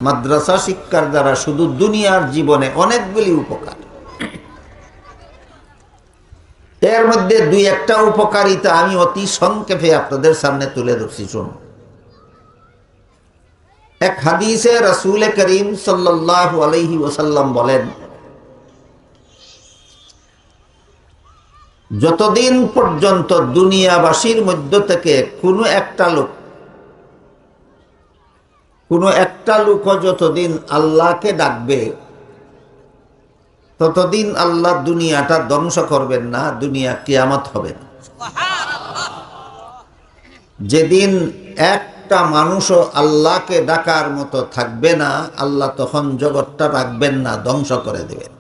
মাদ্রাসা শিক্ষার দ্বারা শুধু দুনিয়ার জীবনে অনেকগুলি উপকার, এর মধ্যে দুই একটা উপকারিতা আমি অতি সংক্ষেপে আপনাদের সামনে তুলে ধরছি। শুনুন, এক হাদিসে রাসূল করিম সাল্লাল্লাহু আলাইহি ওয়াসাল্লাম বলেন, যতদিন পর্যন্ত দুনিয়াবাসীর মধ্য থেকে কোনো একটা লোক যতদিন আল্লাহকে ডাকবে, ততদিন আল্লাহ দুনিয়াটা ধ্বংস করবেন না, দুনিয়া কিয়ামত হবে না। যেদিন একটা মানুষও আল্লাহকে ডাকার মতো থাকবে না, আল্লাহ তখন জগৎটা রাখবেন না, ধ্বংস করে দেবেন।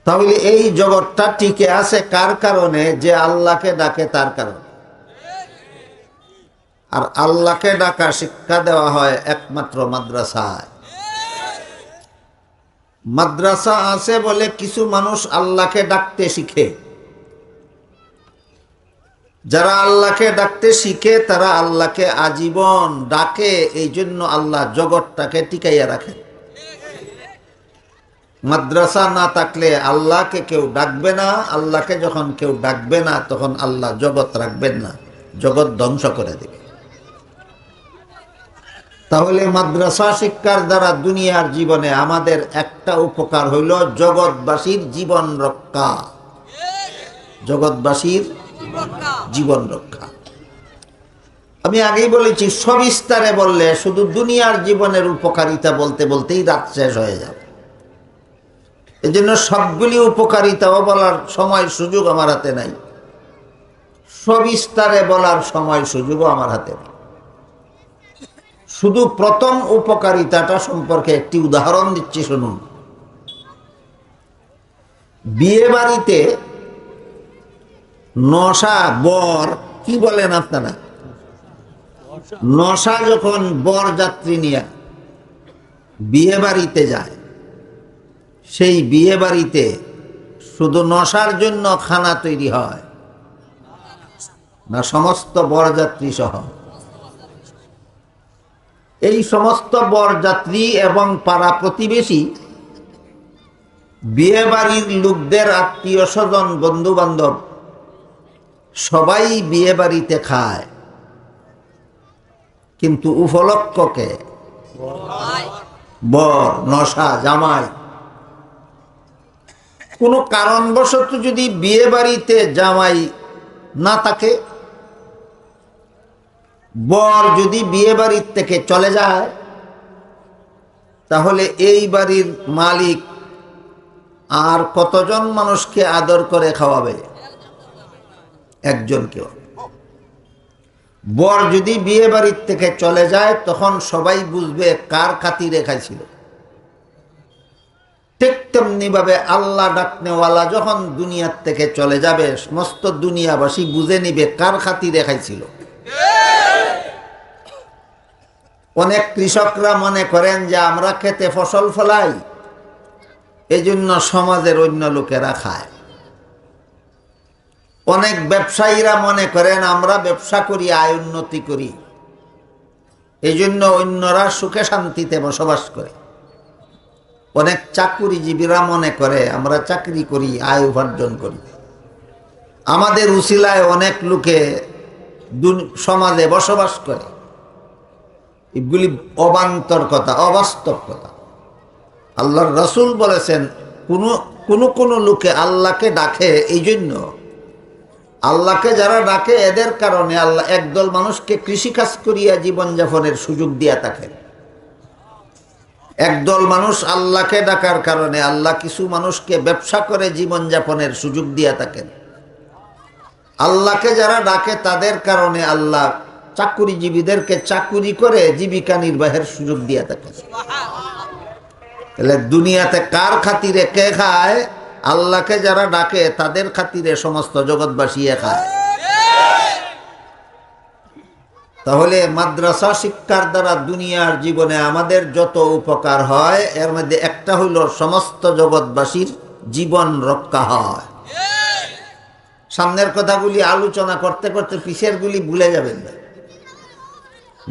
তাহলে এই জগৎটা টিকে আছে কার কারণে? যে আল্লাহকে ডাকে তার কারণে। আর আল্লাহকে ডাকা শিক্ষা দেওয়া হয় একমাত্র মাদ্রাসায়। মাদ্রাসা আছে বলে কিছু মানুষ আল্লাহকে ডাকতে শিখে। যারা আল্লাহকে ডাকতে শিখে তারা আল্লাহকে আজীবন ডাকে, এই জন্য আল্লাহ জগৎটাকে টিকাইয়া রাখেন। মাদ্রাসা না থাকলে আল্লাহকে কেউ ডাকবে না, আল্লাহকে যখন কেউ ডাকবে না তখন আল্লাহ জগৎ রাখবেন না, জগৎ ধ্বংস করে দেবে। তাহলে মাদ্রাসা শিক্ষার দ্বারা দুনিয়ার জীবনে আমাদের একটা উপকার হইল জগৎবাসীর জীবন রক্ষা। জগৎবাসীর জীবন রক্ষা। আমি আগেই বলেছি, সবিস্তারে বললে শুধু দুনিয়ার জীবনের উপকারিতা বলতে বলতেই রাত শেষ হয়ে যাবে। এই জন্য সবগুলি উপকারিতাও বলার সময় সুযোগ আমার হাতে নাই, সবিস্তারে বলার সময় সুযোগও আমার হাতে নেই। শুধু প্রথম উপকারিতাটা সম্পর্কে একটি উদাহরণ দিচ্ছি, শুনুন। বিয়ে বাড়িতে নশা বর, কি বলেন আপনারা, নশা যখন বর যাত্রী নিয়ে বিয়ে বাড়িতে যায়, সেই বিয়ে বাড়িতে শুধু নশার জন্য খানা তৈরি হয় না, সমস্ত বরযাত্রী সহ এই সমস্ত বরযাত্রী এবং পাড়া প্রতিবেশী, বিয়ে বাড়ির লোকদের আত্মীয় স্বজন বন্ধু বান্ধব সবাই বিয়ে বাড়িতে খায়, কিন্তু উপলক্ষকে বর, নশা, জামাই। কোনো কারণবশত যদি বিয়ে বাড়িতে জামাই না থাকে, বর যদি বিয়ে বাড়ির থেকে চলে যায়, তাহলে এই বাড়ির মালিক আর কতজন মানুষকে আদর করে খাওয়াবে? একজনকেও। বর যদি বিয়ে বাড়ির থেকে চলে যায়, তখন সবাই বুঝবে কার খাতিরে খাইছিল। ঠিক তেমনি ভাবে আল্লাহ ডাকনেওয়ালা যখন দুনিয়ার থেকে চলে যাবে, সমস্ত দুনিয়াবাসী বুঝে নিবে কার খাতিরে খাইছিল। অনেক কৃষকরা মনে করেন যে আমরা খেতে ফসল ফলাই, এই জন্য সমাজের অন্য লোকেরা খায়। অনেক ব্যবসায়ীরা মনে করেন আমরা ব্যবসা করি, আয় উন্নতি করি, এই জন্য অন্যরা সুখে শান্তিতে বসবাস করে। অনেক চাকুরিজীবীরা মনে করে আমরা চাকরি করি, আয় উপার্জন করি, আমাদের উসিলায় অনেক লোকে সমাজে বসবাস করে। এগুলি অবান্তর কথা, অবাস্তব কথা। আল্লাহর রাসূল বলেছেন, কোন লোকে আল্লাহকে ডাকে, এই জন্য আল্লাহকে যারা ডাকে এদের কারণে আল্লাহ একদল মানুষকে কৃষিকাজ করিয়া জীবনযাপনের সুযোগ দিয়া থাকেন। একদল মানুষ আল্লাহকে ডাকার কারণে আল্লাহ কিছু মানুষকে ব্যবসা করে জীবনযাপনের সুযোগ দিয়া থাকেন। আল্লাহকে যারা ডাকে তাদের কারণে আল্লাহ চাকুরিজীবীদেরকে চাকুরি করে জীবিকা নির্বাহের সুযোগ দিয়া থাকে। তাহলে দুনিয়াতে কার খাতিরে কে খায়? আল্লাহকে যারা ডাকে তাদের খাতিরে সমস্ত জগৎবাসী খায়। তাহলে মাদ্রাসা শিক্ষার দ্বারা দুনিয়ার জীবনে আমাদের যত উপকার হয়, এর মধ্যে একটা হইল সমস্ত জগৎবাসীর জীবন রক্ষা হয়। সামনের কথাগুলি আলোচনা করতে করতে পিছের গুলি ভুলে যাবেন না।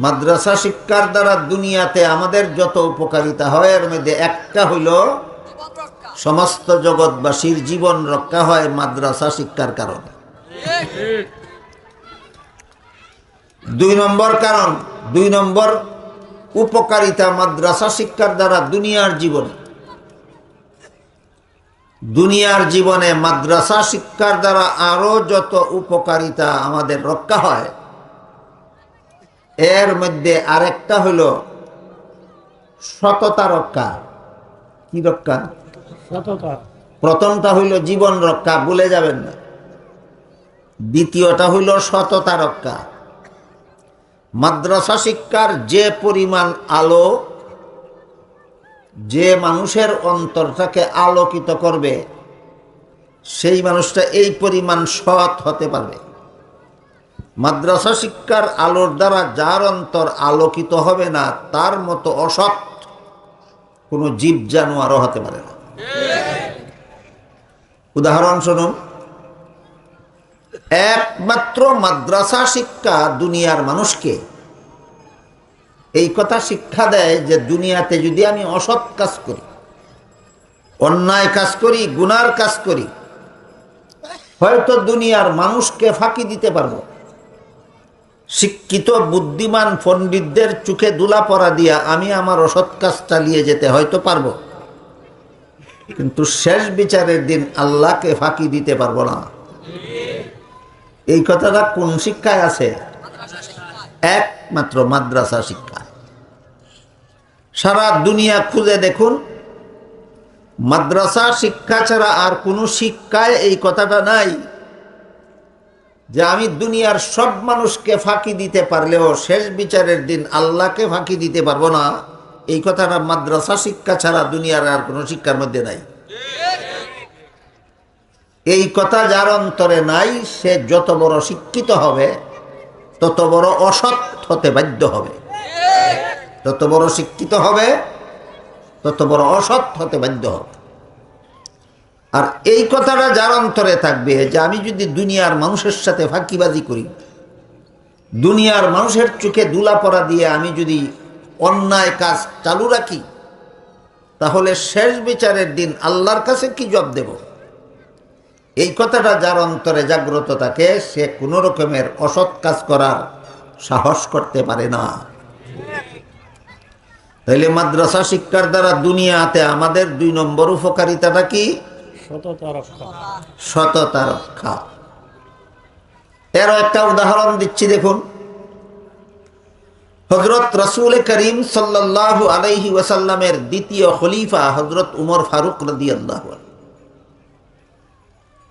মাদ্রাসা শিক্ষার দ্বারা দুনিয়াতে আমাদের যত উপকারিতা হয় এর মধ্যে একটা হইল সমস্ত জগৎবাসীর জীবন রক্ষা হয় মাদ্রাসা শিক্ষার কারণে। 2 নম্বর কারণ, 2 নম্বর উপকারিতা মাদ্রাসা শিক্ষার দ্বারা দুনিয়ার জীবনে মাদ্রাসা শিক্ষার দ্বারা আরো যত উপকারিতা আমাদের রক্ষা হয় এর মধ্যে আরেকটা হইল সততা রক্ষা। কি রক্ষা? সততা। প্রথমটা হইল জীবন রক্ষা, ভুলে যাবেন না। দ্বিতীয়টা হইল সততা রক্ষা। মাদ্রাসা শিক্ষার যে পরিমাণ আলো যে মানুষের অন্তরটাকে আলোকিত করবে সেই মানুষটা এই পরিমাণ সৎ হতে পারবে। মাদ্রাসা শিক্ষার আলোর দ্বারা যার অন্তর আলোকিত হবে না তার মতো অসৎ কোনো জীব জানোয়ারও হতে পারে না। উদাহরণ শুনুন, একমাত্র মাদ্রাসা শিক্ষা দুনিয়ার মানুষকে এই কথা শিক্ষা দেয় যে দুনিয়াতে যদি আমি অসৎ কাজ করি, অন্যায় কাজ করি, গুনার কাজ করি, হয়তো দুনিয়ার মানুষকে ফাঁকি দিতে পারবো। শিক্ষিত বুদ্ধিমান পণ্ডিতদের চোখে ধুলা পরা দিয়া আমি আমার অসৎ কাজ চালিয়ে যেতে হয়তো পারবো, কিন্তু শেষ বিচারের দিন আল্লাহকে ফাঁকি দিতে পারবো না। এই কথাটা কোন শিক্ষায় আছে? একমাত্র মাদ্রাসা শিক্ষা। সারা দুনিয়া খুঁজে দেখুন, মাদ্রাসা শিক্ষা ছাড়া আর কোনো শিক্ষায় এই কথাটা নাই যে আমি দুনিয়ার সব মানুষকে ফাঁকি দিতে পারলেও শেষ বিচারের দিন আল্লাহকে ফাঁকি দিতে পারবো না। এই কথাটা মাদ্রাসা শিক্ষা ছাড়া দুনিয়ার আর কোনো শিক্ষার মধ্যে নাই। এই কথা যার অন্তরে নাই সে যত বড় শিক্ষিত হবে তত বড় অসৎ হতে বাধ্য হবে। যত বড় শিক্ষিত হবে তত বড় অসৎ হতে বাধ্য হবে। আর এই কথাটা যার অন্তরে থাকবে যে আমি যদি দুনিয়ার মানুষের সাথে ফাঁকিবাজি করি, দুনিয়ার মানুষের চোখে ধুলা পড়া দিয়ে আমি যদি অন্যায় কাজ চালু রাখি, তাহলে শেষ বিচারের দিন আল্লাহর কাছে কি জবাব দেব? এই কথাটা যার অন্তরে জাগ্রত থাকে সে কোনো রকমের অসৎ কাজ করার সাহস করতে পারে না। তাইলে মাদ্রাসা শিক্ষার দ্বারা দুনিয়াতে আমাদের 2 নম্বর উপকারিতাটা কি? সততা রক্ষা। সততা রক্ষা। এর একটা উদাহরণ দিচ্ছি, দেখুন। হযরত রাসূল করিম সাল্লাল্লাহু আলাইহি ওয়াসাল্লামের দ্বিতীয় খলিফা হযরত উমর ফারুক রাদিয়াল্লাহু আনহু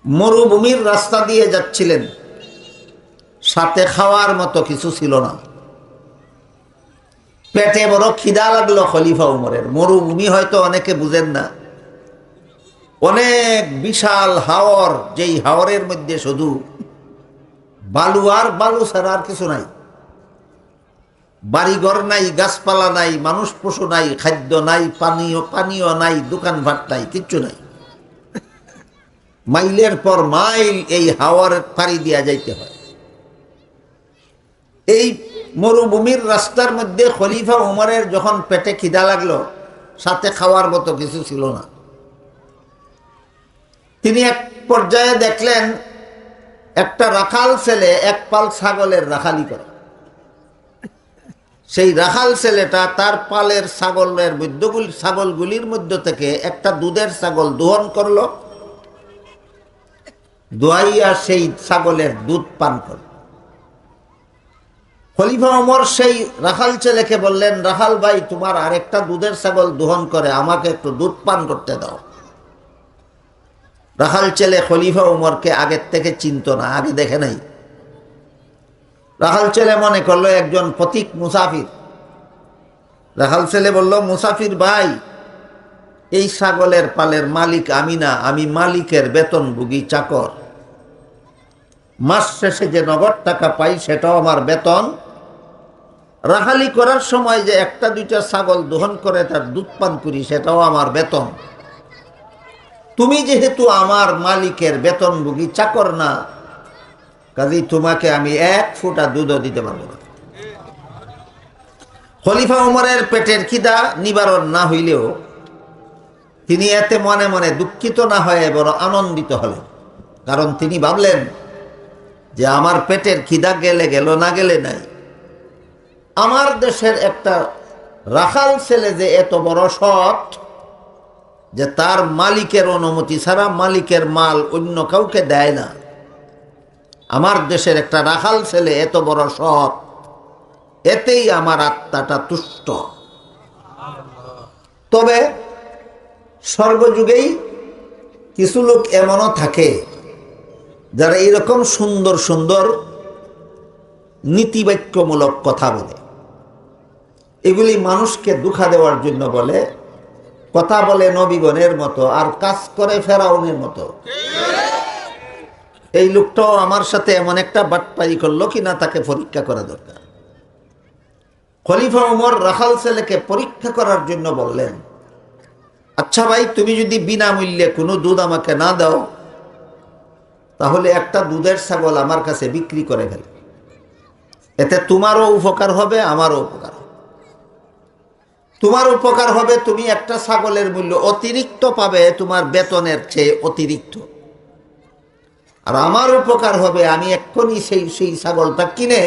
মরুভূমির রাস্তা দিয়ে যাচ্ছিলেন, সাথে খাওয়ার মতো কিছু ছিল না। পেটে বড় খিদা লাগলো খলিফা উমরের। মরুভূমি হয়তো অনেকে বুঝেন না, অনেক বিশাল হাওর, যেই হাওরের মধ্যে শুধু বালু আর বালু ছাড়া আর কিছু নাই। বাড়িঘর নাই, গাছপালা নাই, মানুষ পশু নাই, খাদ্য নাই, পানীয় নাই, দোকানপাট নাই, কিচ্ছু নাই। মাইলের পর মাইল এই হাওয়ার পাড়ি দিয়া যাইতে হয়। এই মরুভূমির রাস্তার মধ্যে খলিফা উমরের যখন পেটে খিদা লাগলো, সাথে খাওয়ার মতো কিছু ছিল না, তিনি এক পর্যায়ে দেখলেন একটা রাখাল ছেলে এক পাল ছাগলের রাখালি করে। সেই রাখাল ছেলেটা তার পালের ছাগলগুলির মধ্য থেকে একটা দুধের ছাগল দোহন করলো, দোয়াইয়া সেই ছাগলের দুধ পান করল। খলিফা ওমর সেই রাখাল ছেলেকে বললেন, রাখাল ভাই, তোমার আরেকটা দুধের ছাগল দোহন করে আমাকে একটু দুধ পান করতে দাও। রাখাল ছেলে খলিফা উমরকে আগের থেকে চিনত না, আগে দেখে নাই। রাখাল ছেলে মনে করলো একজন পথিক মুসাফির। রাখাল ছেলে বলল, মুসাফির ভাই, এই ছাগলের পালের মালিক আমি না, আমি মালিকের বেতনভোগী চাকর। মাস শেষে যে নগদ টাকা পাই সেটাও আমার বেতন। রাখালি করার সময় যে একটা দুইটা ছাগল দহন করে তার দুধ পান করি সেটাও আমার বেতন। তুমি যেহেতু আমার মালিকের বেতনভোগী চাকর না, কাজেই তোমাকে আমি 1 ফোঁটা দুধও দিতে পারবো না। খলিফা উমরের পেটের খিদা নিবারণ না হইলেও তিনি এতে মনে মনে দুঃখিত না হয়ে বড় আনন্দিত হলেন। কারণ তিনি ভাবলেন যে আমার পেটের খিদা গেলে গেল, না গেলে নাই। আমার দেশের একটা রাখাল ছেলে যে এত বড় সৎ যে তার মালিকের অনুমতি ছাড়া মালিকের মাল অন্য কাউকে দেয় না। আমার দেশের একটা রাখাল ছেলে এত বড় সৎ, এতেই আমার আত্মাটা তুষ্ট। তবে সর্বযুগেই কিছু লোক এমনও থাকে যারা এরকম সুন্দর সুন্দর নীতিবাক্যমূলক কথা বলে। এগুলি মানুষকে দুঃখা দেওয়ার জন্য বলে, কথা বলে নবীগণের মতো আর কাজ করে ফেরাউনের মতো। এই লোকটাও আমার সাথে এমন একটা বাটপারি করলো কিনা তাকে পরীক্ষা করা দরকার। খলিফা উমর রাখাল ছেলেকে পরীক্ষা করার জন্য বললেন, আচ্ছা ভাই, তুমি যদি বিনামূল্যে কোনো দুধ আমাকে না দাও তাহলে একটা দুধের ছাগল আমার কাছে বিক্রি করে ফেলে, এতে তোমারও উপকার হবে আমারও উপকার হবে। তোমার উপকার হবে, তুমি একটা ছাগলের মূল্য অতিরিক্ত পাবে, তোমার বেতনের চেয়ে অতিরিক্ত। আর আমার উপকার হবে, আমি এক্ষুনি সেই ছাগলটা কিনে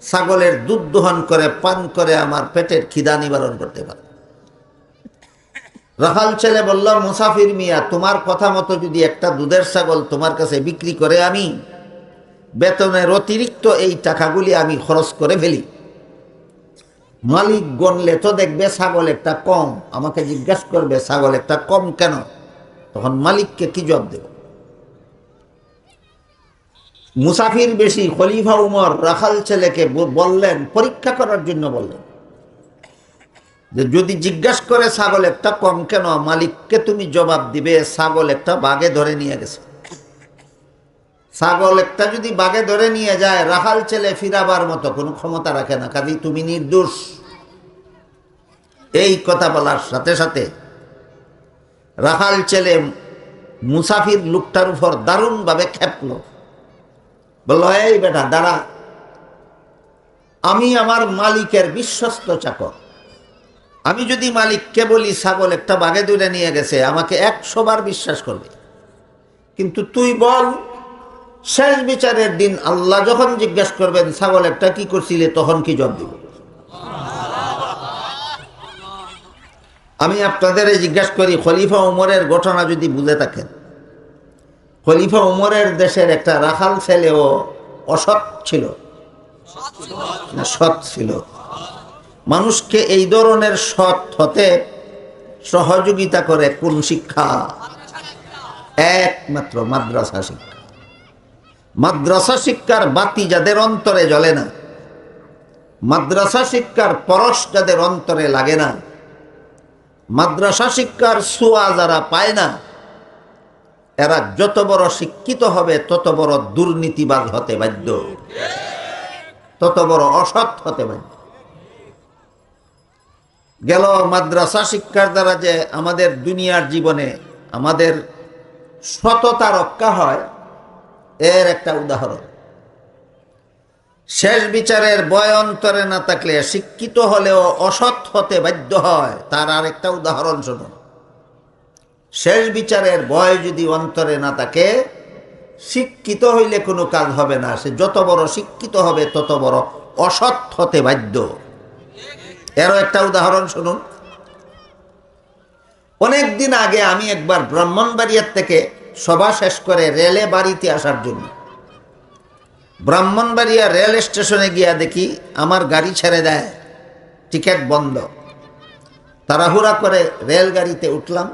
ছাগলের দুধ দোহন করে পান করে আমার পেটের খিদা নিবারণ করতে পারে। রাখাল ছেলে বলল, মুসাফির মিয়া, তোমার কথা মতো যদি একটা দুধের ছাগল তোমার কাছে বিক্রি করে আমি বেতনের অতিরিক্ত এই টাকাগুলি আমি খরচ করে ফেলি, মালিক গণলে তো দেখবে ছাগল একটা কম, আমাকে জিজ্ঞাসা করবে ছাগল একটা কম কেন, তখন মালিককে কি জবাব দেব? মুসাফির বেশি খলিফা উমর রাখাল ছেলেকে বললেন, পরীক্ষা করার জন্য বললেন যে যদি জিজ্ঞাসা করে ছাগল একটা কম কেন, মালিককে তুমি জবাব দিবে ছাগল একটা বাঘে ধরে নিয়ে গেছে। ছাগল একটা যদি বাঘে ধরে নিয়ে যায়, রাখাল ছেলে ফিরাবার মতো কোনো ক্ষমতা রাখে না, কাজেই তুমি নির্দোষ। এই কথা বলার সাথে সাথে রাখাল ছেলে মুসাফির লোকটার উপর দারুণভাবে খেপল। বলল, এই বেটা দাঁড়া, আমি আমার মালিকের বিশ্বস্ত চাকর। আমি যদি মালিককে বলি ছাগল একটা বাঘে ধরে নিয়ে গেছে, আমাকে 100 বার বিশ্বাস করবে। কিন্তু তুই বল, শেষ বিচারের দিন আল্লাহ যখন জিজ্ঞাসা করবেন ছাগল একটা কি করছিলে, তখন কি জবাব দিব? আমি আপনাদের জিজ্ঞাসা করি, খলিফা উমরের ঘটনা যদি বুঝে থাকেন, খলিফা উমরের দেশের একটা রাখাল ছেলেও অসৎ ছিল না সৎ ছিল? মানুষকে এই ধরনের সৎ হতে সহযোগিতা করে কোন শিক্ষা? একমাত্র মাদ্রাসা শিক্ষা। মাদ্রাসা শিক্ষার বাতি যাদের অন্তরে জ্বলে না, মাদ্রাসা শিক্ষার পরশ যাদের অন্তরে লাগে না, মাদ্রাসা শিক্ষার ছোঁয়া যারা পায় না, এরা যত বড় শিক্ষিত হবে তত বড় দুর্নীতিবাজ হতে বাধ্য, তত বড় অসৎ হতে বাধ্য। গেল মাদ্রাসা শিক্ষার দ্বারা যে আমাদের দুনিয়ার জীবনে আমাদের সততা রক্ষা হয়, এর একটা উদাহরণ। শেষ বিচারের ভয় অন্তরে না থাকলে শিক্ষিত হলেও অসৎ হতে বাধ্য হয়, তার আর একটা উদাহরণ শুনুন। শেষ বিচারের ভয় যদি অন্তরে না থাকে, শিক্ষিত হইলে কোনো কাজ হবে না, সে যত বড় শিক্ষিত হবে তত বড় অসৎ হতে বাধ্য। এরও একটা উদাহরণ শুনুন। অনেক দিন আগে আমি একবার ব্রাহ্মণবাড়িয়ার থেকে সভা শেষ করে রেলে বাড়িতে আসার জন্য ব্রাহ্মণবাড়িয়া রেল স্টেশনে গিয়া দেখি আমার গাড়ি ছেড়ে দেয়, টিকিট বন্ধ। তাড়াহুড়া করে রেলগাড়িতে উঠলাম।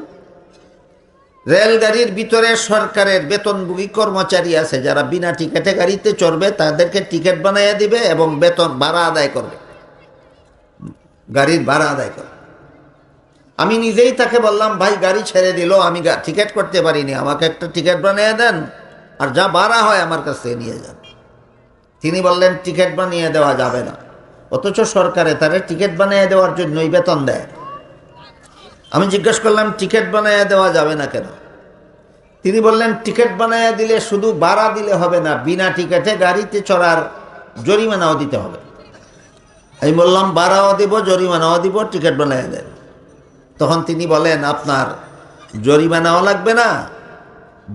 রেলগাড়ির ভিতরে সরকারের বেতনভোগী কর্মচারী আছে যারা বিনা টিকিটে গাড়িতে চড়বে, তাদেরকে টিকিট বানাইয়া দিবে এবং বেতন ভাড়া আদায় করবে, গাড়ির ভাড়া আদায় করবে। আমি নিজেই তাকে বললাম, ভাই গাড়ি ছেড়ে দিল, আমি টিকিট করতে পারিনি, আমাকে একটা টিকিট বানিয়ে দেন, আর যা ভাড়া হয় আমার কাছ থেকে নিয়ে যান। তিনি বললেন, টিকিট বানিয়ে দেওয়া যাবে না, অথচ সরকারে তারা টিকিট বানিয়ে দেওয়ার জন্যই বেতন দেয়। আমি জিজ্ঞেস করলাম, টিকিট বানিয়ে দেওয়া যাবে না কেন? তিনি বললেন, টিকিট বানিয়ে দিলে শুধু ভাড়া দিলে হবে না, বিনা টিকিটে গাড়িতে চড়ার জরিমানাও দিতে হবে। আমি বললাম ভাড়াও দিব, জরিমানাও দিব, টিকিট বানিয়ে দেন। তখন তিনি বলেন আপনার জরিমানাও লাগবে না,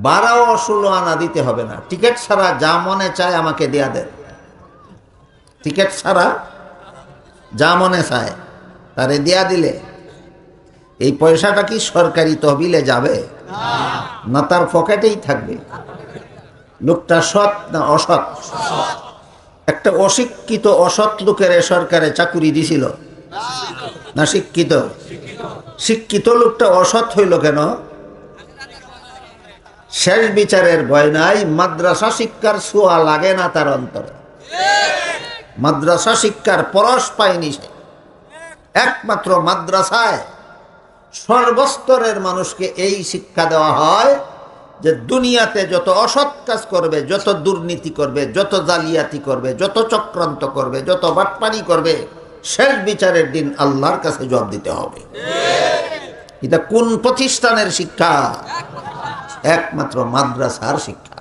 ভাড়াও 16 আনা দিতে হবে না, টিকিট ছাড়া যা মনে চায় আমাকে দেয়া দেন। টিকিট ছাড়া যা মনে চায় তারে দেয়া দিলে এই পয়সাটা কি সরকারি তহবিলে যাবে না তার পকেটেই থাকবে? লোকটা সৎ না অসৎ? একটা অশিক্ষিত অসৎ লোকের সরকারে চাকুরি দিছিল না শিক্ষিত? শিক্ষিত লোকটা অসৎ হইল কেন? শেষ বিচারের ভয় নাই, মাদ্রাসা শিক্ষার ছোঁয়া লাগে না তার অন্তরে। মাদ্রাসা শিক্ষার পরশ পায়নি সে। একমাত্র মাদ্রাসায় সর্বস্তরের মানুষকে এই শিক্ষা দেওয়া হয় যে দুনিয়াতে যত অসৎ কাজ করবে, যত দুর্নীতি করবে, যত জালিয়াতি করবে, যত চক্রান্ত করবে, যত বাটপানি করবে, শেষ বিচারের দিন আল্লাহর কাছে জবাব দিতে হবে। এটা কোন প্রতিষ্ঠানের শিক্ষা? একমাত্র মাদ্রাসার শিক্ষা।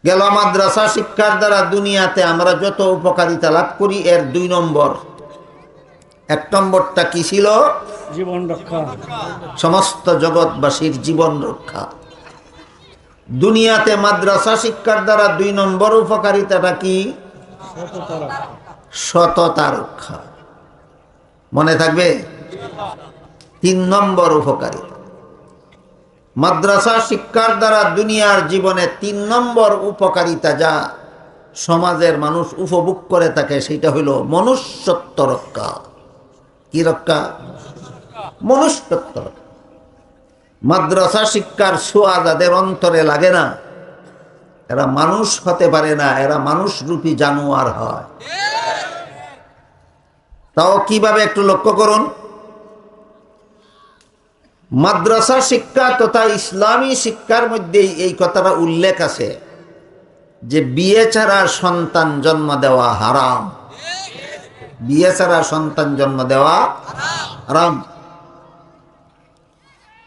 গেল মাদ্রাসা শিক্ষার দ্বারা দুনিয়াতে আমরা যত উপকারিতা লাভ করি এর 2 নম্বর। 1 নম্বরটা কি ছিল? জীবন রক্ষা, সমস্ত জগৎবাসীর জীবন রক্ষা। দুনিয়াতে মাদ্রাসা শিক্ষার দ্বারা 2 নম্বর উপকারিতাটা কি? সততা রক্ষা। মনে থাকবে? 3 নম্বর উপকারিতা মাদ্রাসা শিক্ষার দ্বারা দুনিয়ার জীবনে 3 নম্বর উপকারিতা যা সমাজের মানুষ উপভোগ করে থাকে সেটা হলো মনুষ্যত্ব রক্ষা। কি রক্ষা? মনুষ্যত্ব রক্ষা। মাদ্রাসা শিক্ষার ছোঁয়া যাদের অন্তরে লাগে না এরা মানুষ হতে পারে না, এরা মানুষ রূপী জানোয়ার হয়। তাও কিভাবে একটু লক্ষ্য করুন। মাদ্রাসা শিক্ষা তথা ইসলামী শিক্ষার মধ্যেই এই কথাটা উল্লেখ আছে যে বিয়ে ছাড়া সন্তান জন্ম দেওয়া হারাম। বিয়ে ছাড়া সন্তান জন্ম দেওয়া হারাম।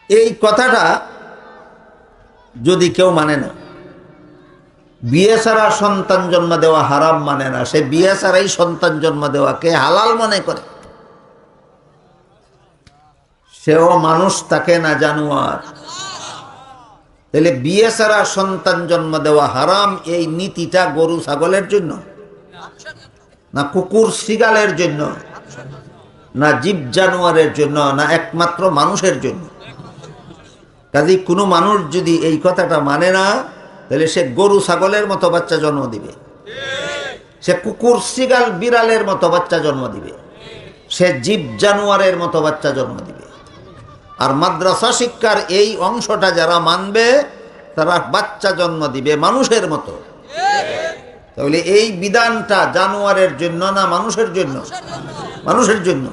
এই কথাটা যদি কেউ মানে না, বিয়ে ছাড়া সন্তান জন্ম দেওয়া হারাম মানে না, সে বিয়ে ছাড়াই সন্তান জন্ম দেওয়াকে হালাল মনে করে, সেও মানুষ থাকে না জানোয়ার। তাহলে বিয়ে ছাড়া সন্তান জন্ম দেওয়া হারাম এই নীতিটা গরু ছাগলের জন্য না কুকুর শিগালের জন্য না জীব জানোয়ারের জন্য না একমাত্র মানুষের জন্য? কাজেই কোনো মানুষ যদি এই কথাটা মানে না তাহলে সে গরু ছাগলের মতো বাচ্চা জন্ম দিবে, সে কুকুর শিগাল বিড়ালের মতো বাচ্চা জন্ম দিবে, সে জীব জানোয়ারের মতো বাচ্চা জন্ম দিবে। আর মাদ্রাসা শিক্ষার এই অংশটা যারা মানবে তারা বাচ্চা জন্ম দিবে মানুষের মতো। তাহলে এই বিধানটা জানোয়ারের জন্য না মানুষের জন্য? মানুষের জন্য।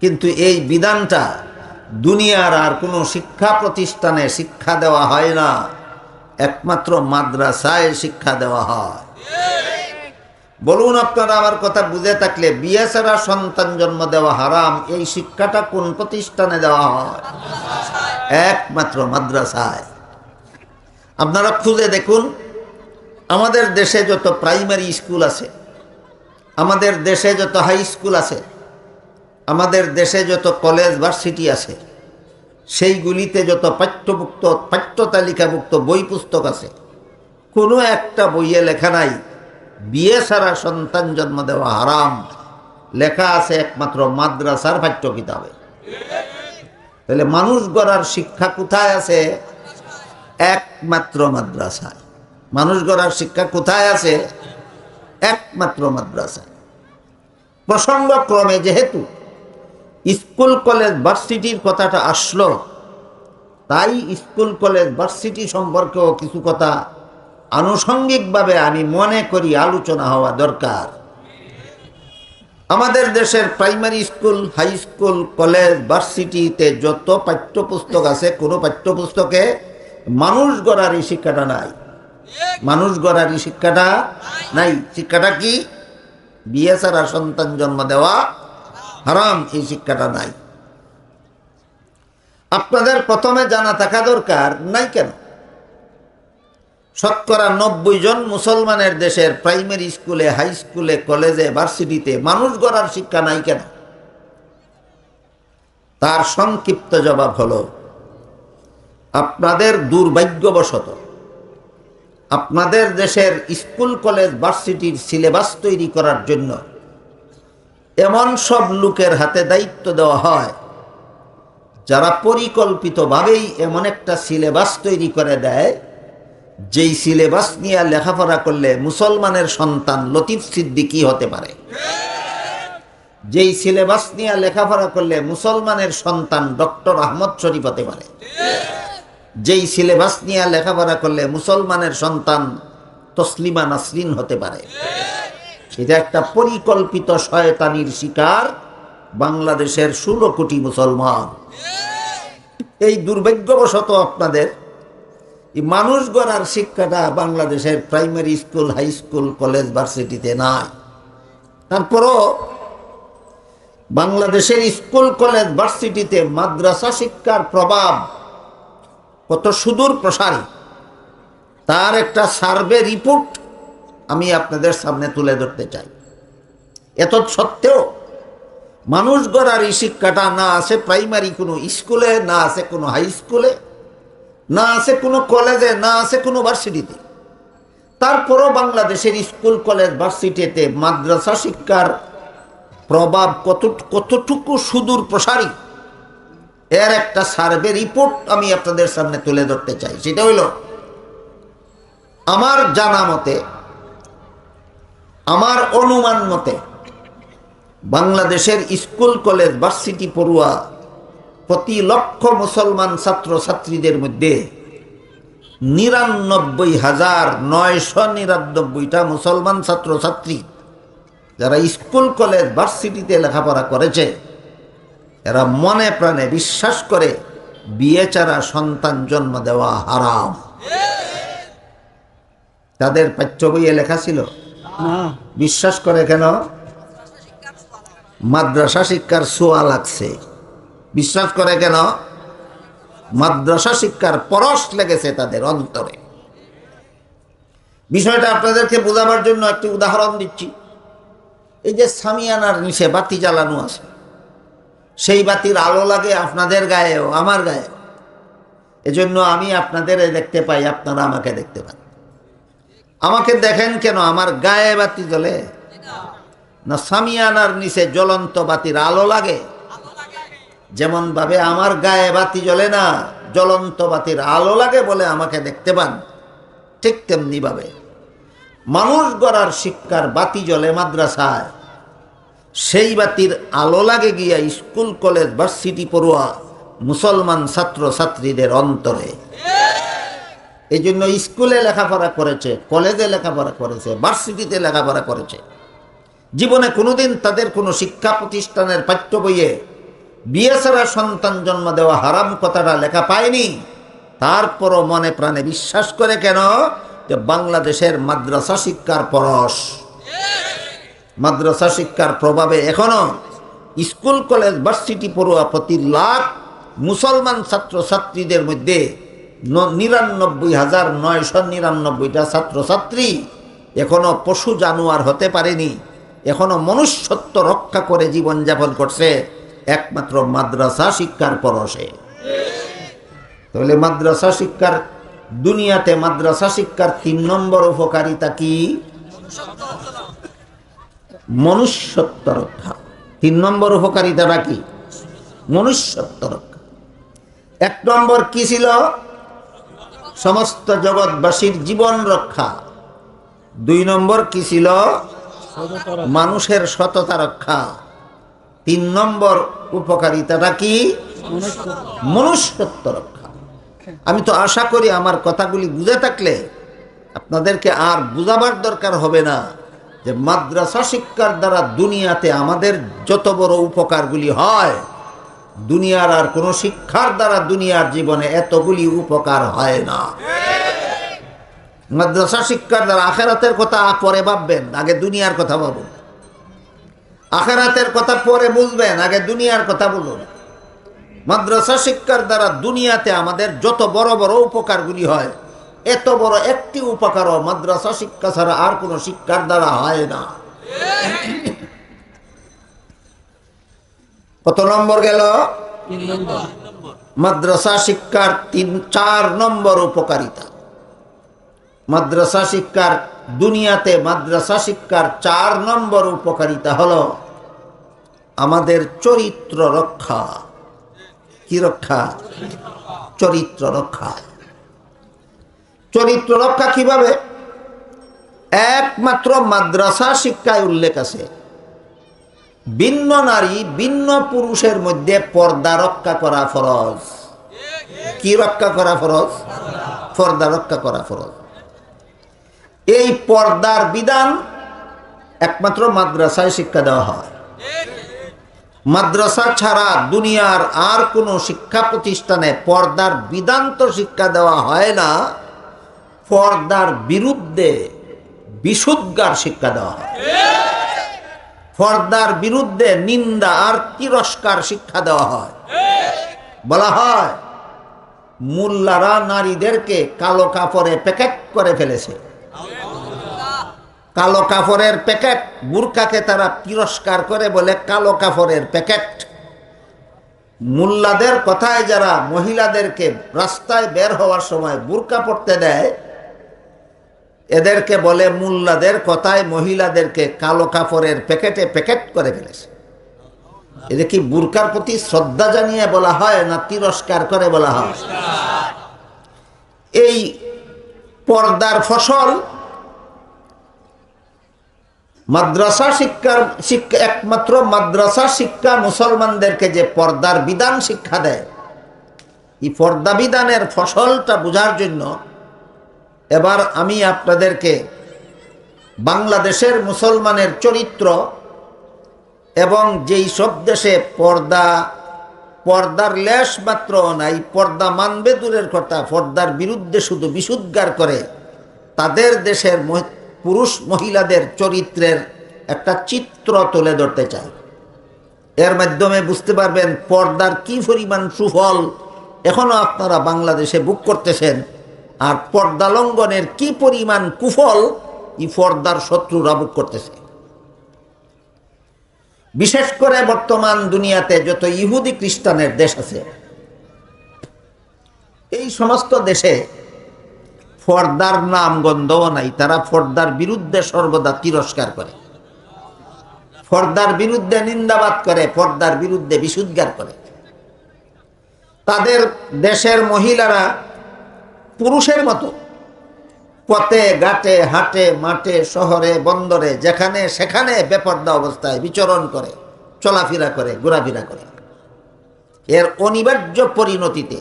কিন্তু এই বিধানটা দুনিয়ার আর কোনো শিক্ষা প্রতিষ্ঠানে শিক্ষা দেওয়া হয় না, একমাত্র মাদ্রাসায় শিক্ষা দেওয়া হয়। বলুন আপনারা আমার কথা বুঝে থাকলে, বিয়ে ছাড়া সন্তান জন্ম দেওয়া হারাম এই শিক্ষাটা কোন প্রতিষ্ঠানে দেওয়া হয়? একমাত্র মাদ্রাসায়। আপনারা খুঁজে দেখুন, আমাদের দেশে যত প্রাইমারি স্কুল আছে, আমাদের দেশে যত হাই স্কুল আছে, আমাদের দেশে যত কলেজ ভার্সিটি আছে, সেইগুলিতে যত পাঠ্য তালিকাভুক্ত বই পুস্তক আছে, কোনো একটা বইয়ে লেখা নাই বিয়ে ছাড়া সন্তান জন্ম দেওয়া হারাম। লেখা আছে একমাত্র মাদ্রাসার পাঠ্য কিতাবে। তাহলে মানুষ গড়ার শিক্ষা কোথায় আছে? একমাত্র মাদ্রাসায়। মানুষ গড়ার শিক্ষা কোথায় আছে? একমাত্র মাদ্রাসায়। প্রসঙ্গক্রমে যেহেতু স্কুল কলেজ ভার্সিটির কথাটা আসলো, তাই স্কুল কলেজ ভার্সিটি সম্পর্কেও কিছু কথা আনুষঙ্গিকভাবে আমি মনে করি আলোচনা হওয়া দরকার। আমাদের দেশের primary school, high school, college, ভার্সিটিতে যত পাঠ্যপুস্তক আছে, কোনো পাঠ্যপুস্তকে মানুষ গড়ার এই শিক্ষাটা নাই। মানুষ গড়ার এই শিক্ষাটা নাই। শিক্ষাটা কি? বিয়ে ছাড়া সন্তান জন্ম দেওয়া হারাম, এই শিক্ষাটা নাই। আপনাদের প্রথমে জানা থাকা দরকার নাই কেন? শতকরা 90 জন মুসলমানের দেশের প্রাইমারি স্কুলে, হাই স্কুলে, কলেজে, ভার্সিটিতে মানুষ গড়ার শিক্ষা নাই কেন? তার সংক্ষিপ্ত জবাব হলো, আপনাদের দুর্ভাগ্যবশত আপনাদের দেশের স্কুল, কলেজ, ভার্সিটির সিলেবাস তৈরি করার জন্য এমন সব লোকের হাতে দায়িত্ব দেওয়া হয় যারা পরিকল্পিতভাবেই এমন একটা সিলেবাস তৈরি করে দেয়, যেই সিলেবাস নিয়ে লেখাপড়া করলে মুসলমানের সন্তান লতিফ সিদ্দিকী হতে পারে, যেই সিলেবাস নিয়ে লেখাপড়া করলে মুসলমানের সন্তান ডক্টর আহমদ শরীফ হতে পারে, যেই সিলেবাস নিয়ে লেখাপড়া করলে মুসলমানের সন্তান তসলিমা নাসরিন হতে পারে। এটা একটা পরিকল্পিত শয়তানির শিকার বাংলাদেশের 16 কোটি মুসলমান। এই দুর্ভাগ্যবশত আপনাদের এই মানুষ গড়ার শিক্ষাটা বাংলাদেশের primary school, high school, college, ভার্সিটিতে নাই। তারপরও বাংলাদেশের স্কুল, কলেজ, ভার্সিটিতে মাদ্রাসা শিক্ষার প্রভাব কত সুদূর প্রসারী তার একটা সার্ভে রিপোর্ট আমি আপনাদের সামনে তুলে ধরতে চাই। এত সত্ত্বেও মানুষ গড়ার এই শিক্ষাটা না আছে প্রাইমারি কোনো স্কুলে, না আছে কোনো হাই স্কুলে, না আছে কোনো কলেজে, না আছে কোনো ভার্সিটিতে। তারপরও বাংলাদেশের স্কুল, কলেজ, ভার্সিটিতে মাদ্রাসা শিক্ষার প্রভাব কতটুকু সুদূর প্রসারী এর একটা সার্ভে রিপোর্ট আমি আপনাদের সামনে তুলে ধরতে চাই। সেটা হইল, আমার জানা মতে, আমার অনুমান মতে বাংলাদেশের স্কুল, কলেজ, ভার্সিটি পড়ুয়া প্রতি লক্ষ মুসলমান ছাত্র ছাত্রীদের মধ্যে 99,999টা মুসলমান ছাত্র ছাত্রী যারা স্কুল, কলেজ, ভার্সিটিতে লেখাপড়া করেছে, এরা মনে প্রাণে বিশ্বাস করে বিয়ে ছাড়া সন্তান জন্ম দেওয়া হারাম। তাদের পাঠ্য বইয়ে লেখা ছিল। বিশ্বাস করে কেন? মাদ্রাসা শিক্ষার ছোঁয়া লাগছে। বিশ্বাস করে কেন? মাদ্রাসা শিক্ষার পরশ লেগেছে তাদের অন্তরে। বিষয়টা আপনাদেরকে বোঝাবার জন্য একটি উদাহরণ দিচ্ছি। এই যে সামিয়ানার নিচে বাতি জ্বালানো আছে, সেই বাতির আলো লাগে আপনাদের গায়েও, আমার গায়েও। এজন্য আমি আপনাদের দেখতে পাই, আপনারা আমাকে দেখতে পান। আমাকে দেখেন কেন? আমার গায়ে বাতি জ্বলে না সামিয়ানার নিচে জ্বলন্ত বাতির আলো লাগে? যেমন ভাবে আমার গায়ে বাতি জ্বলে না, জ্বলন্ত বাতির আলো লাগে বলে আমাকে দেখতে পান, ঠিক তেমনি ভাবে মানুষ গড়ার শিক্ষার বাতি জ্বলে মাদ্রাসায়, সেই বাতির আলো লাগে গিয়া স্কুল, কলেজ, ভার্সিটি পড়ুয়া মুসলমান ছাত্র ছাত্রীদের অন্তরে। এই জন্য স্কুলে লেখাপড়া করেছে, কলেজে লেখাপড়া করেছে, ভার্সিটিতে লেখাপড়া করেছে, জীবনে কোনোদিন তাদের কোনো শিক্ষা প্রতিষ্ঠানের পাঠ্য বইয়ে বিয়ে ছাড়া সন্তান জন্ম দেওয়া হারাম কথাটা লেখা পায়নি। তারপরও মনে প্রাণে বিশ্বাস করে কেন? যে বাংলাদেশের মাদ্রাসা শিক্ষার পরশ, মাদ্রাসা শিক্ষার প্রভাবে এখনো স্কুল, কলেজ, ভার্সিটি পড়ুয়া প্রতি লাখ মুসলমান ছাত্র ছাত্রীদের মধ্যে 99,999টা ছাত্র ছাত্রী এখনো পশু জানোয়ার হতে পারেনি, এখনো মনুষ্যত্ব রক্ষা করে জীবনযাপন করছে একমাত্র মাদ্রাসা শিক্ষার পরশে। তাহলে মাদ্রাসা শিক্ষার দুনিয়াতে মাদ্রাসা শিক্ষার 3 নম্বর উপকারিতা কি? মনুষ্যত্ব রক্ষা। 3 নম্বর উপকারিতাটা কি? মনুষ্যত্ব রক্ষা। 1 নম্বর কি ছিল? সমস্ত জগৎবাসীর জীবন রক্ষা। 2 নম্বর কি ছিল? মানুষের সততা রক্ষা। 3 নম্বর উপকারিতাটা কি? মনুষ্যত্ব রক্ষা। আমি তো আশা করি আমার কথাগুলি বুঝে থাকলে আপনাদেরকে আর বুঝাবার দরকার হবে না যে মাদ্রাসা শিক্ষার দ্বারা দুনিয়াতে আমাদের যত বড় উপকারগুলি হয়, দুনিয়ার আর কোনো শিক্ষার দ্বারা দুনিয়ার জীবনে এতগুলি উপকার হয় না। মাদ্রাসা শিক্ষার দ্বারা আখেরাতের কথা পরে ভাববেন, আগে দুনিয়ার কথা ভাবুন। আখেরাতের কথা পরে বুঝবেন, আগে দুনিয়ার কথা বলুন। মাদ্রাসা শিক্ষার দ্বারা দুনিয়াতে আমাদের যত বড় বড় উপকারগুলি হয়, এত বড় একটি উপকারও মাদ্রাসা শিক্ষা ছাড়া আর কোনো শিক্ষার দ্বারা হয় না। কত নম্বর গেল? 3 নম্বর। মাদ্রাসা শিক্ষার 4 নম্বর উপকারিতা। মাদ্রাসা শিক্ষার দুনিয়াতে মাদ্রাসা শিক্ষার 4 নম্বর উপকারিতা হলো আমাদের চরিত্র রক্ষা। কি রক্ষা? চরিত্র রক্ষা। চরিত্র রক্ষা কিভাবে? একমাত্র মাদ্রাসা শিক্ষায় উল্লেখ আছে ভিন্ন নারী ভিন্ন পুরুষের মধ্যে পর্দা রক্ষা করা ফরজ। কি রক্ষা করা ফরজ? পর্দা রক্ষা করা ফরজ। এই পর্দার বিধান একমাত্র মাদ্রাসায় শিক্ষা দেওয়া হয়। মাদ্রাসা ছাড়া দুনিয়ার আর কোনো শিক্ষা প্রতিষ্ঠানে পর্দার বিধান তো শিক্ষা দেওয়া হয় না, পর্দার বিরুদ্ধে বিশুদ্ধার শিক্ষা দেওয়া হয়। পর্দার বিরুদ্ধে নিন্দা আর তিরস্কার শিক্ষা দেওয়া হয়। বলা হয় মোল্লারা নারীদেরকে কালো কাপড়ে প্যাকেট করে ফেলেছে। কালো কাপড়ের প্যাকেট, বুরকাকে তারা তিরস্কার করে বলে কালো কাপড়ের প্যাকেট। মোল্লাদের কথায় যারা মহিলাদেরকে রাস্তায় বের হওয়ার সময় বুরকা পড়তে দেয়, এদেরকে বলে মোল্লাদের কথায় মহিলাদেরকে কালো কাপড়ের প্যাকেটে প্যাকেট করে ফেলেছে। এটা কি বুরকার প্রতি শ্রদ্ধা জানিয়ে বলা হয় না তিরস্কার করে বলা হয়? এই পর্দার ফসল মাদ্রাসা শিক্ষা একমাত্র মাদ্রাসা শিক্ষা মুসলমানদেরকে যে পর্দার বিধান শিক্ষা দেয়, এই পর্দা বিধানের ফসলটা বোঝার জন্য এবার আমি আপনাদেরকে বাংলাদেশের মুসলমানের চরিত্র এবং যেই সব দেশে পর্দার লেশ মাত্র নাই, পর্দা মানবে দূরের কথা, পর্দার বিরুদ্ধে শুধু বিশুদ্ধার করে, তাদের দেশের পুরুষ মহিলাদের চরিত্রের একটা চিত্র তুলে ধরতে চাই। এর মাধ্যমে বুঝতে পারবেন পর্দার কি পরিমাণ সুফল এখনো আপনারা বাংলাদেশে ভোগ করতেছেন, আর পর্দা লঙ্ঘনের কি পরিমাণ কুফল এই পর্দার শত্রুরা ভোগ করতেছে। বিশেষ করে বর্তমান দুনিয়াতে যত ইহুদি খ্রিস্টানের দেশ আছে, এই সমস্ত দেশে পর্দার নাম গন্ধও নাই। তারা পর্দার বিরুদ্ধে সর্বদা তিরস্কার করে, পর্দার বিরুদ্ধে নিন্দাবাদ করে, পর্দার বিরুদ্ধে বিশুদ্ধার করে। তাদের দেশের মহিলারা পুরুষের মতো পথে ঘাটে হাটে মাঠে শহরে বন্দরে যেখানে সেখানে বেপর্দা অবস্থায় বিচরণ করে, চলাফেরা করে, ঘোরাফেরা করে। এর অনিবার্য পরিণতিতে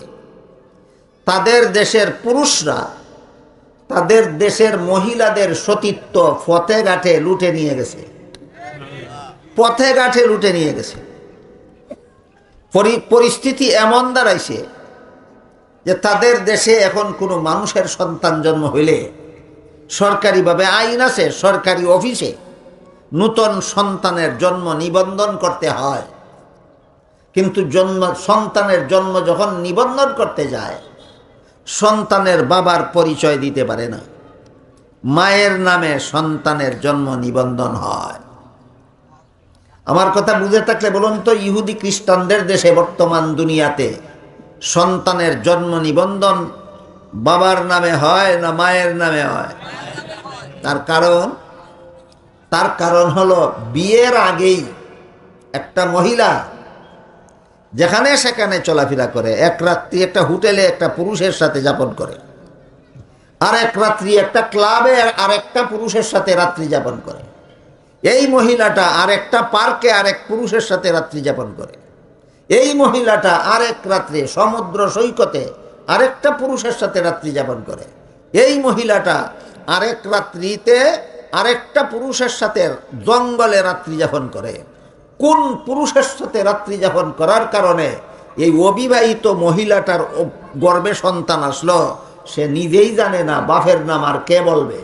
তাদের দেশের পুরুষরা তাদের দেশের মহিলাদের সতীত্ব পথে ঘাটে লুটে নিয়ে গেছে, পথে ঘাটে লুটে নিয়ে গেছে। পরিস্থিতি এমন দাঁড়াইছে যে তাদের দেশে এখন কোনো মানুষের সন্তান জন্ম হইলে সরকারিভাবে আইন আছে, সরকারি অফিসে নূতন সন্তানের জন্ম নিবন্ধন করতে হয়। কিন্তু সন্তানের জন্ম যখন নিবন্ধন করতে যায়, সন্তানের বাবার পরিচয় দিতে পারে না, মায়ের নামে সন্তানের জন্ম নিবন্ধন হয়। আমার কথা বুঝে থাকলে বলুন তো, ইহুদি খ্রিস্টানদের দেশে বর্তমান দুনিয়াতে সন্তানের জন্ম নিবন্ধন বাবার নামে হয় না মায়ের নামে হয়? তার কারণ হলো বিয়ের আগেই একটা মহিলা যেখানে সেখানে চলাফেরা করে, এক রাত্রি একটা হোটেলে একটা পুরুষের সাথে যাপন করে, আর এক রাত্রি একটা ক্লাবে আর একটা পুরুষের সাথে রাত্রি যাপন করে। এই মহিলাটা আর একটা পার্কে আরেক পুরুষের সাথে রাত্রি যাপন করে। এই মহিলাটা আরেক রাত্রে সমুদ্র সৈকতে আরেকটা পুরুষের সাথে রাত্রি যাপন করে। এই মহিলাটা আরেক রাত্রিতে আরেকটা পুরুষের সাথে জঙ্গলে রাত্রি যাপন করে। কোন পুরুষের সাথে রাত্রি যাপন করার কারণে এই অবিবাহিত মহিলাটার গর্ভে সন্তান আসলো, সে নিজেই জানে না, বাপের নাম আর কে বলবে।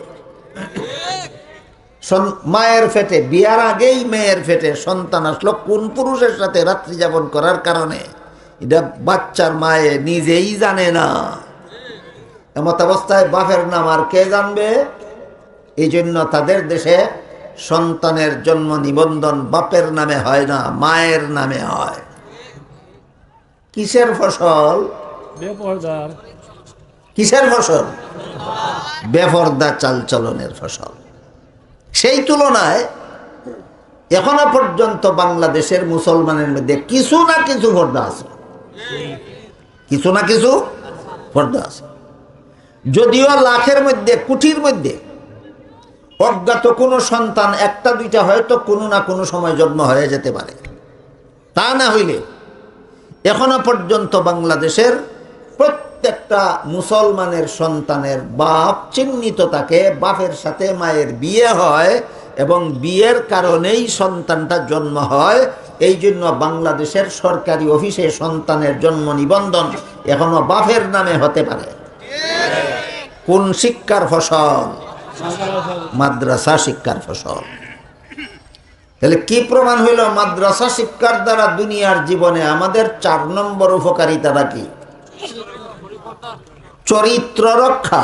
মায়ের পেটে, বিয়ার আগেই মেয়ের পেটে সন্তান আসলো কোন পুরুষের সাথে রাত্রি যাপন করার কারণে, এটা বাচ্চার মায়ে নিজেই জানে না। এমত অবস্থায় বাপের নাম আর কে জানবে? এই জন্য তাদের দেশে সন্তানের জন্ম নিবন্ধন বাপের নামে হয় না, মায়ের নামে হয়। কিসের ফসল? কিসের ফসল? বেপরদা চালচলনের ফসল। সেই তুলনায় এখনো পর্যন্ত বাংলাদেশের মুসলমানের মধ্যে কিছু না কিছু পর্দা আছে, কিছু না কিছু পর্দা আছে। যদিও লাখের মধ্যে, কোটির মধ্যে অজ্ঞাত কোনো সন্তান একটা দুইটা হয়তো কোনো না কোনো সময় জন্ম হয়ে যেতে পারে। তা না হইলে এখনো পর্যন্ত বাংলাদেশের প্রত্যেকটা মুসলমানের সন্তানের বাপ চিহ্নিত থাকে, বাপের সাথে মায়ের বিয়ে হয় এবং বিয়ের কারণেই সন্তানটা জন্ম হয়। এই জন্য বাংলাদেশের সরকারি অফিসে সন্তানের জন্ম নিবন্ধন এখনো বাপের নামে হতে পারে। কোন শিক্ষার ফসল? মাদ্রাসা শিক্ষার ফসল। তাহলে কি প্রমাণ হইল? মাদ্রাসা শিক্ষার দ্বারা দুনিয়ার জীবনে আমাদের 4 নম্বর উপকারিতাটা কি? চরিত্র রক্ষা।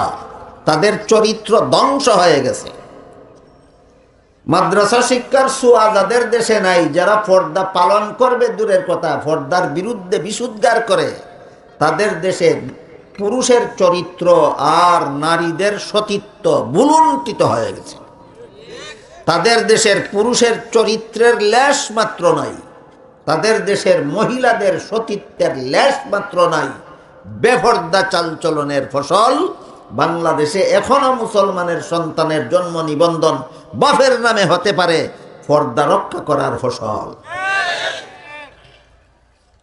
তাদের চরিত্র ধ্বংস হয়ে গেছে। মাদ্রাসা শিক্ষার ছোঁয়া যাদের দেশে নাই, যারা পর্দা পালন করবে দূরের কথা, পর্দার বিরুদ্ধে বিশুদ্ধার করে, তাদের দেশে পুরুষের চরিত্র আর নারীদের সতীত্ব ভুলুণ্ঠিত হয়ে গেছে। তাদের দেশের পুরুষের চরিত্রের লেশ মাত্র নাই, তাদের দেশের মহিলাদের সতীত্বের লেশ মাত্র নাই। বেপরদা চালচলনের ফসল বাংলাদেশে এখনো মুসলমানের সন্তানের জন্ম নিবন্ধন বাপের নামে হতে পারে, পর্দা রক্ষা করার ফসল।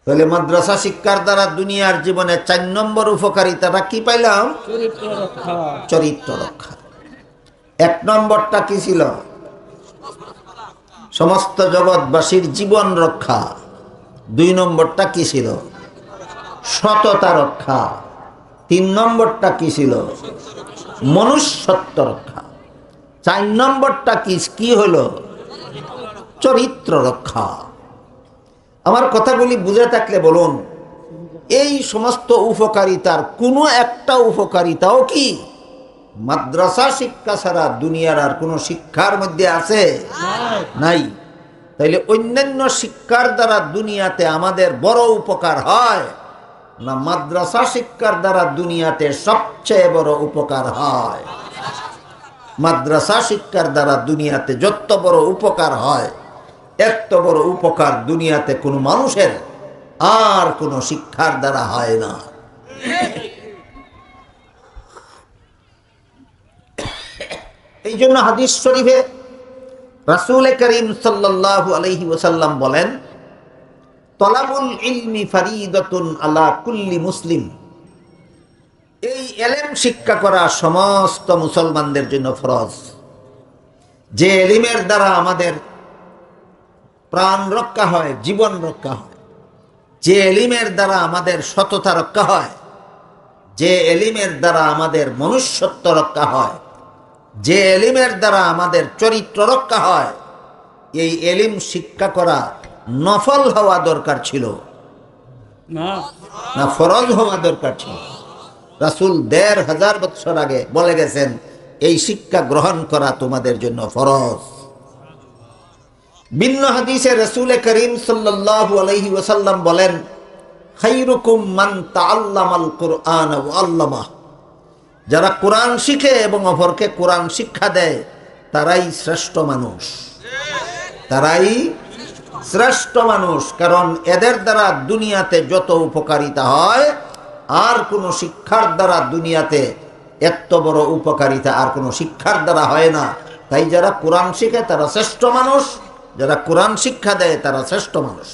তাহলে মাদ্রাসা শিক্ষার দ্বারা দুনিয়ার জীবনে 4 নম্বর উপকারিতাটা কি পাইলাম? চরিত্র রক্ষা। 1 নম্বরটা কি ছিল? সমস্ত জগৎবাসীর জীবন রক্ষা। 2 নম্বরটা কি ছিল? সততা রক্ষা। 3 নম্বরটা কি ছিল? মনুষ্যত্ব রক্ষা। 4 নম্বরটা কি হলো? চরিত্র রক্ষা। আমার কথাগুলি বুঝে থাকলে বলুন, এই সমস্ত উপকারিতার কোনো একটা উপকারিতাও কি মাদ্রাসা শিক্ষা ছাড়া দুনিয়ার আর কোনো শিক্ষার মধ্যে আছে? নাই। তাইলে অন্যান্য শিক্ষার দ্বারা দুনিয়াতে আমাদের বড় উপকার হয় না মাদ্রাসা শিক্ষার দ্বারা দুনিয়াতে সবচেয়ে বড় উপকার হয়? মাদ্রাসা শিক্ষার দ্বারা দুনিয়াতে যত বড় উপকার হয়, এত বড় উপকার দুনিয়াতে কোনো মানুষের আর কোনো শিক্ষার দ্বারা হয় না। এই জন্য হাদিস শরীফে রাসূল করিম সাল্লাল্লাহু আলাইহি ওয়াসাল্লাম বলেন, তলাবুল ইলমি ফারিদাতুন আলা কুল্লি মুসলিম। এই ইলম শিক্ষা করা সমস্ত মুসলমানদের জন্য ফরজ। যে ইলমের দ্বারা আমাদের প্রাণ রক্ষা হয়, জীবন রক্ষা হয়, যে ইলমের দ্বারা আমাদের সততা রক্ষা হয়, যে ইলমের দ্বারা আমাদের মনুষ্যত্ব রক্ষা হয়, যে ইলমের দ্বারা আমাদের চরিত্র রক্ষা হয়, এই ইলম শিক্ষা করা নফল হওয়া দরকার ছিল না ফরজ হওয়া দরকার ছিল? রাসূল ১৫০০ বছর আগে বলে গেছেন, এই শিক্ষা গ্রহণ করা তোমাদের জন্য ফরজ। ভিন্ন হাদিসে রাসূল করিম সাল্লাল্লাহু আলাইহি ওয়াসাল্লাম বলেন, খায়রুকুম মান তাআল্লামাল কুরআন ওয়া আল্লামাহ। যারা কোরআন শিখে এবং অপরকে কোরআন শিক্ষা দেয়, তারাই শ্রেষ্ঠ মানুষ, তারাই শ্রেষ্ঠ মানুষ। কারণ এদের দ্বারা দুনিয়াতে যত উপকারিতা হয়, আর কোনো শিক্ষার দ্বারা দুনিয়াতে এত বড় উপকারিতা আর কোনো শিক্ষার দ্বারা হয় না। তাই যারা কোরআন শিখে তারা শ্রেষ্ঠ মানুষ, যারা কোরআন শিক্ষা দেয় তারা শ্রেষ্ঠ মানুষ।